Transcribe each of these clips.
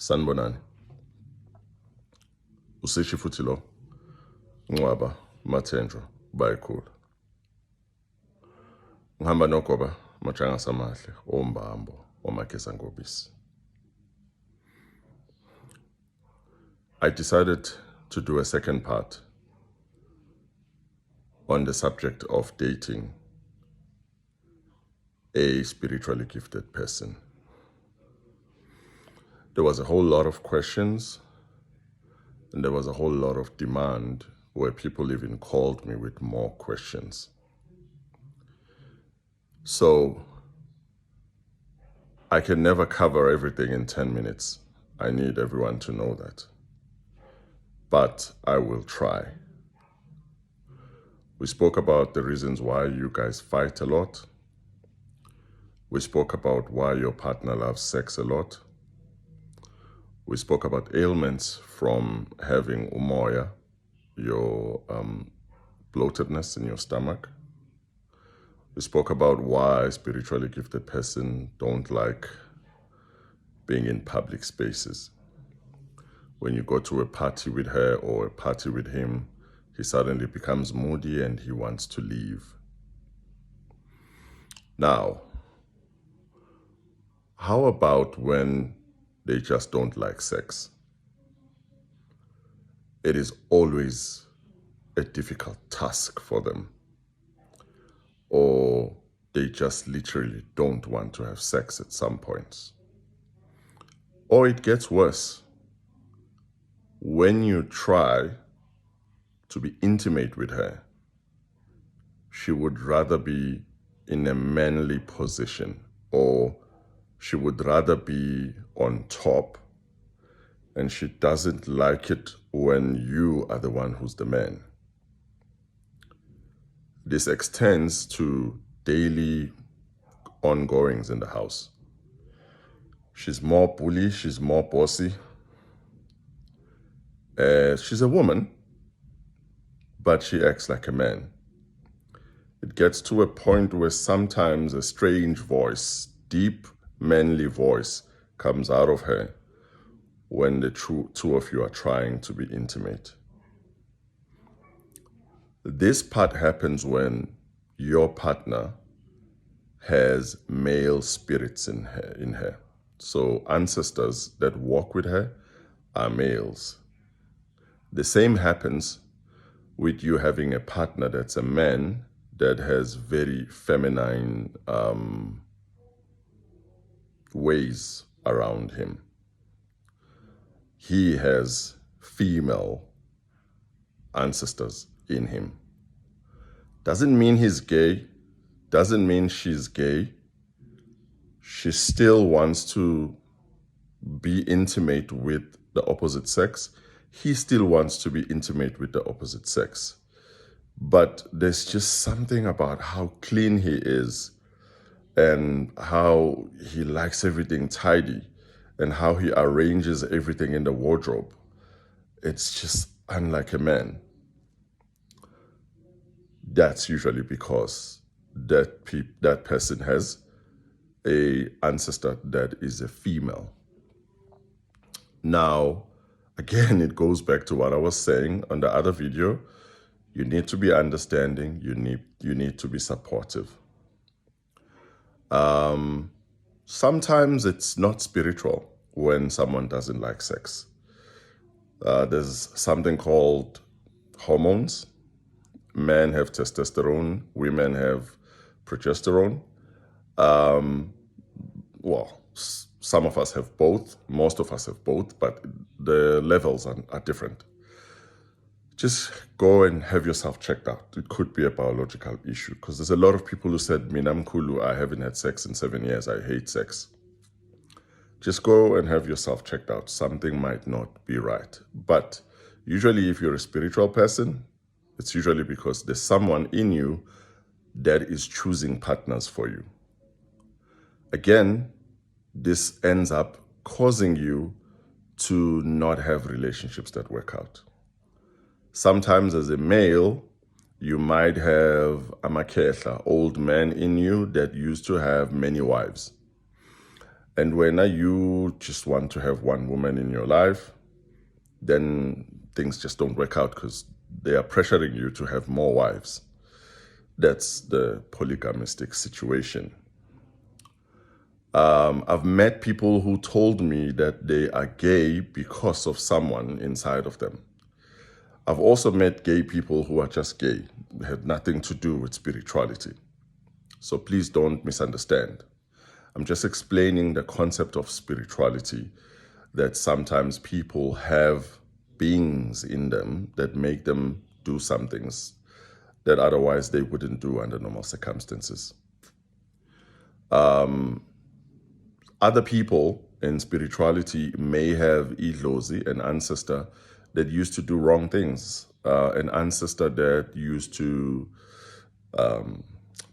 Sanibonani. Usishi futhi lo. Ncwaba Mathenjwa bayikhulu. Ngihamba nogoba majanga samahle ombambo omakeza ngobisi. I decided to do a second part on the subject of dating a spiritually gifted person. There was a whole lot of questions and there was a whole lot of demand where people even called me with more questions. So I can never cover everything in 10 minutes. I need everyone to know that. But I will try. We spoke about the reasons why you guys fight a lot. We spoke about why your partner loves sex a lot. We spoke about ailments from having umoya, your bloatedness in your stomach. We spoke about why a spiritually gifted person don't like being in public spaces. When you go to a party with her or a party with him, he suddenly becomes moody and he wants to leave. Now, how about when they just don't like sex? It is always a difficult task for them. Or they just literally don't want to have sex at some points. Or it gets worse. When you try to be intimate with her, she would rather be in a manly position, or she would rather be on top, and she doesn't like it when you are the one who's the man. This extends to daily ongoings in the house. She's more bully, she's more bossy. She's a woman, but she acts like a man. It gets to a point where sometimes a strange voice, deep, manly voice, comes out of her when the two of you are trying to be intimate. This part happens when your partner has male spirits in her. So ancestors that walk with her are males. The same happens with you having a partner that's a man that has very feminine ways around him. He has female ancestors in him. Doesn't mean he's gay, doesn't mean she's gay. She still wants to be intimate with the opposite sex. He still wants to be intimate with the opposite sex. But there's just something about how clean he is and how he likes everything tidy and how he arranges everything in the wardrobe. It's just unlike a man. That's usually because that person has an ancestor that is a female. Now, again, it goes back to what I was saying on the other video. You need to be understanding. You need to be supportive. Sometimes it's not spiritual when someone doesn't like sex. There's something called hormones. Men have testosterone, women have progesterone. Some of us have both, most of us have both, but the levels are different. Just go and have yourself checked out. It could be a biological issue because there's a lot of people who said, Minam Kulu, I haven't had sex in 7 years, I hate sex. Just go and have yourself checked out. Something might not be right. But usually if you're a spiritual person, it's usually because there's someone in you that is choosing partners for you. Again, this ends up causing you to not have relationships that work out. Sometimes as a male, you might have a makehla, old man in you that used to have many wives. And when you just want to have one woman in your life, then things just don't work out because they are pressuring you to have more wives. That's the polygamistic situation. I've met people who told me that they are gay because of someone inside of them. I've also met gay people who are just gay. They had nothing to do with spirituality. So please don't misunderstand. I'm just explaining the concept of spirituality, that sometimes people have beings in them that make them do some things that otherwise they wouldn't do under normal circumstances. Other people in spirituality may have idlozi, an ancestor that used to do wrong things, an ancestor that used to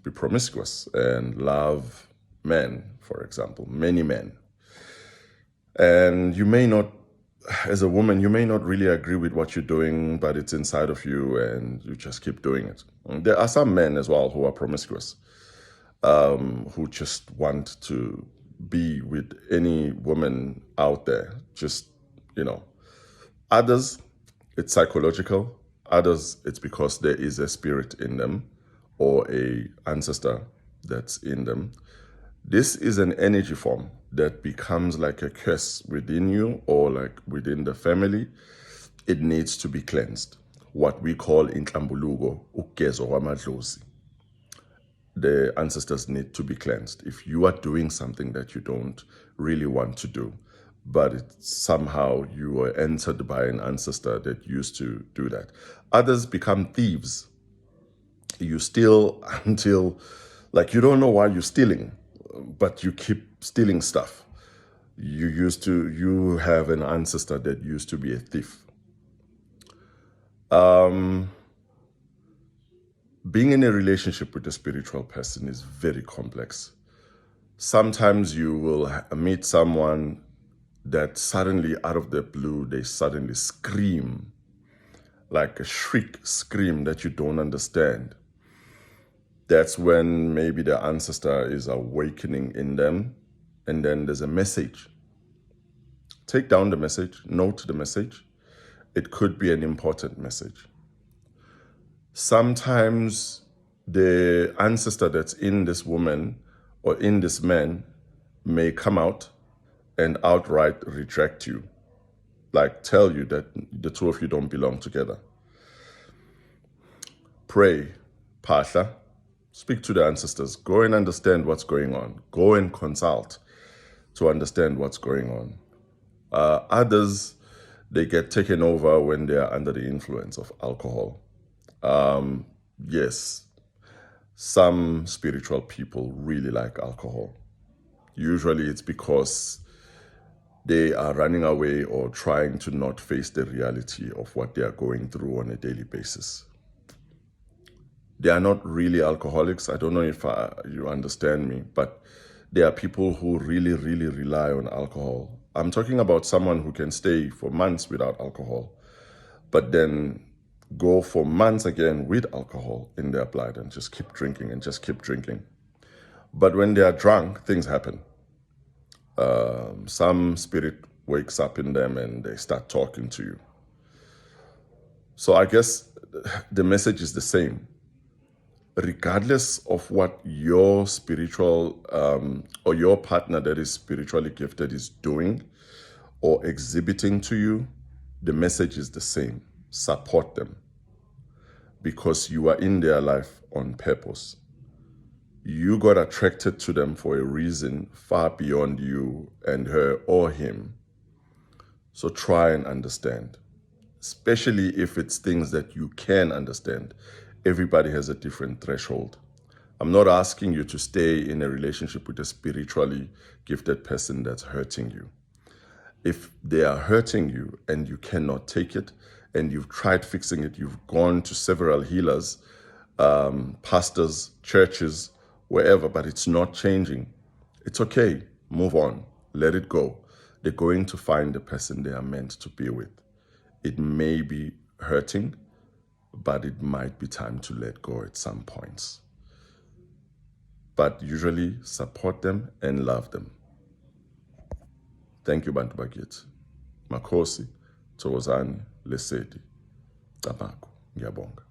be promiscuous and love men, for example, many men. And you may not, as a woman, you may not really agree with what you're doing, but it's inside of you and you just keep doing it. And there are some men as well who are promiscuous, who just want to be with any woman out there. Just, Others, it's psychological. Others, it's because there is a spirit in them or a ancestor that's in them. This is an energy form that becomes like a curse within you or like within the family. It needs to be cleansed. What we call intlambuluko, ugezo kwamadlozi. The ancestors need to be cleansed. If you are doing something that you don't really want to do, but somehow you were entered by an ancestor that used to do that. Others become thieves. You steal until, you don't know why you're stealing, but you keep stealing stuff. You have an ancestor that used to be a thief. Being in a relationship with a spiritual person is very complex. Sometimes you will meet someone that suddenly, out of the blue, they suddenly scream, like a shriek scream that you don't understand. That's when maybe the ancestor is awakening in them, and then there's a message. Take down the message, note the message. It could be an important message. Sometimes the ancestor that's in this woman or in this man may come out and outright reject you, like tell you that the two of you don't belong together. Pray, Pasha, speak to the ancestors, go and understand what's going on, go and consult to understand what's going on. Others, they get taken over when they are under the influence of alcohol. Yes, some spiritual people really like alcohol. Usually it's because they are running away or trying to not face the reality of what they are going through on a daily basis. They are not really alcoholics. I don't know if you understand me, but there are people who really, really rely on alcohol. I'm talking about someone who can stay for months without alcohol, but then go for months again with alcohol in their blood and just keep drinking and just keep drinking. But when they are drunk, things happen. Some spirit wakes up in them and they start talking to you. So I guess the message is the same. Regardless of what your spiritual or your partner that is spiritually gifted is doing or exhibiting to you, the message is the same. Support them, because you are in their life on purpose. You got attracted to them for a reason far beyond you and her or him. So try and understand, especially if it's things that you can understand. Everybody has a different threshold. I'm not asking you to stay in a relationship with a spiritually gifted person that's hurting you. If they are hurting you and you cannot take it and you've tried fixing it, you've gone to several healers, pastors, churches, wherever, but it's not changing, it's okay. Move on. Let it go. They're going to find the person they are meant to be with. It may be hurting, but it might be time to let go at some points. But usually support them and love them. Thank you, bantu bakithi. Makhosi, Thokozani, Lesedi, Camagu. Ngiyabonga.